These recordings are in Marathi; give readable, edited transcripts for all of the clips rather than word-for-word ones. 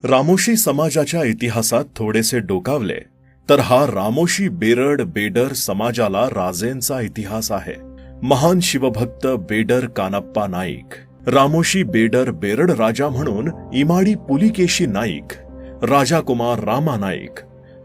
रामोशी समाजाच्या इतिहासात थोडेसे डोकावले तर हा रामोशी बेरड बेडर समाजाला राजेंचा इतिहास आहे. महान शिवभक्त बेडर कानप्पा नाईक, रामोशी बेडर बेरड राजा म्हणून इमाडी पुलिकेशी नाईक, राजा कुमार रामा नाईक,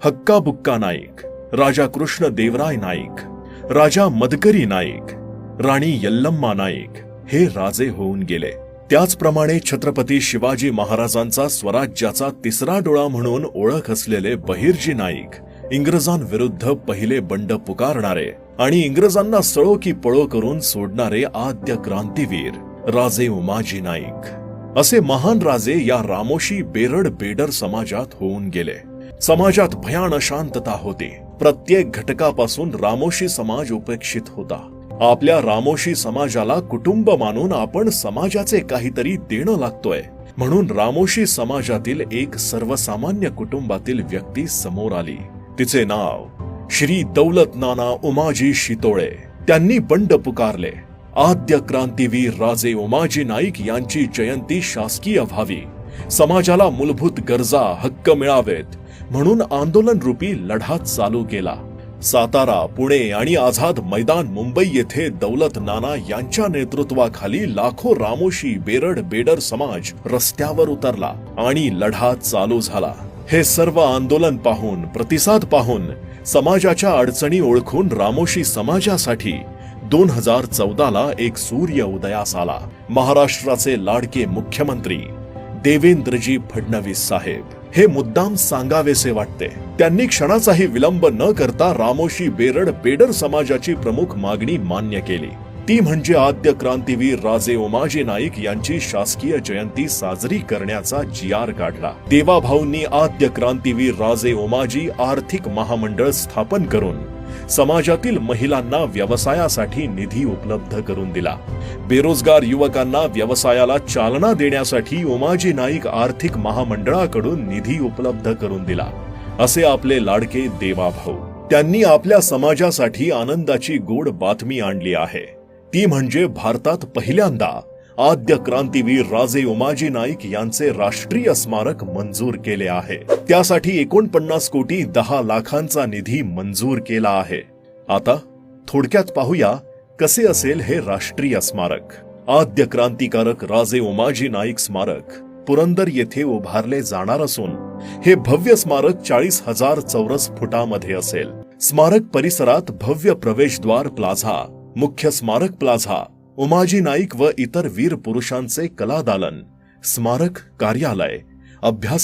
हक्का बुक्का नाईक, राजा कृष्ण देवराय नाईक, राजा मदकरी नाईक, राणी यल्लम्मा नाईक हे राजे होऊन गेले. त्याचप्रमाणे छत्रपती शिवाजी महाराजांचा स्वराज्याचा तिसरा डोळा म्हणून ओळख असलेले बहिर्जी नाईक, इंग्रजांविरुद्ध पहिले बंड पुकारणारे आणि इंग्रजांना सळो की पळो करून सोडणारे आद्य क्रांतीवीर राजे उमाजी नाईक, असे महान राजे या रामोशी बेरड बेडर समाजात होऊन गेले. समाजात भयान अशांतता होती. प्रत्येक घटकापासून रामोशी समाज उपेक्षित होता. आपल्या रामोशी समाजाला कुटुंब मानून आपण समाजाचे काहीतरी देणं लागतोय म्हणून रामोशी समाजातील एक सर्वसामान्य कुटुंबातील व्यक्ती समोर आली. तिचे नाव श्री दौलत नाना उमाजी शितोळे. त्यांनी बंड पुकारले. आद्य क्रांतीवीर राजे उमाजी नाईक यांची जयंती शासकीय व्हावी, समाजाला मूलभूत गरजा हक्क मिळावेत म्हणून आंदोलन रूपी लढा चालू केला. सातारा, पुणे आणि आझाद मैदान मुंबई येथे दौलत नाना यांच्या नेतृत्वाखाली लाखो रामोशी बेरड बेडर समाज रस्त्यावर उतरला आणि लढा चालू झाला. हे सर्व आंदोलन पाहून, प्रतिसाद पाहून, समाजाच्या अडचणी ओळखून रामोशी समाजासाठी 2014ला एक सूर्य उदयास आला. महाराष्ट्राचे लाडके मुख्यमंत्री देवेंद्रजी फडणवीस साहेब. हे मुद्दाम सांगावेसे वाटते. त्यांनी क्षणाचाही विलंब न करता रामोशी बेरड बेडर समाजाची प्रमुख मागणी मान्य केली. ती म्हणजे आद्य क्रांतीवीर राजे उमाजी नाईक यांची शासकीय जयंती साजरी करण्याचा जी.आर. काढला. देवाभाऊंनी आद्य क्रांतीवीर राजे उमाजी आर्थिक महामंडळ स्थापन करून समाजातील महिलांना व्यवसायासाठी निधी उपलब्ध करून दिला. बेरोजगार युवकांना व्यवसायाला चालना देण्यासाठी उमाजी नाईक आर्थिक महामंडळाकडून निधी उपलब्ध करून दिला. असे आपले लाडके देवाभाऊ. त्यांनी आपल्या समाजासाठी आनंदाची गोड बातमी आणली आहे. ती म्हणजे भारतात पहिल्यांदा आद्य क्रांतीवीर राजे उमाजी नाईक यांचे राष्ट्रीय स्मारक मंजूर केले आहे. त्यासाठी 49 कोटी 10 लाखांचा निधी मंजूर केला आहे. आता थोडक्यात पाहूया कसे असेल हे राष्ट्रीय स्मारक. आद्य क्रांतिकारक राजे उमाजी नाईक स्मारक पुरंदर येथे उभारले जाणार असून हे भव्य स्मारक 40,000 चौरस फुटामध्ये असेल. स्मारक परिसरात भव्य प्रवेशद्वार प्लाझा, मुख्य स्मारक प्लाझा, उमाजी नाईक व इतर वीर पुरुषांचे कलादालन, स्मारक कार्यालय, अभ्यासिका